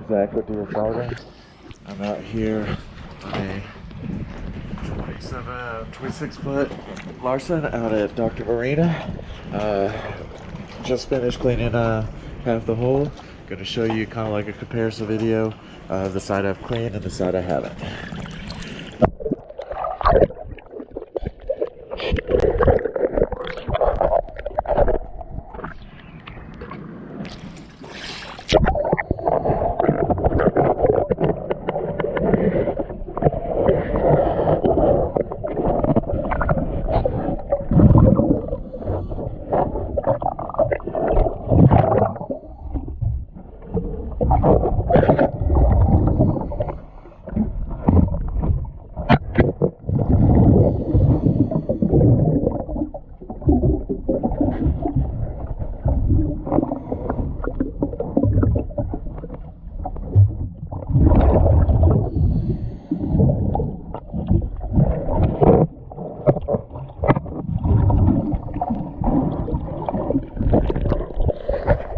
Zach with the Fargo. I'm out here on a 26 foot Larson out at Dr. Marina. Just finished cleaning half the hole. Gonna show you kind of like a comparison video of the side I've cleaned and the side I haven't.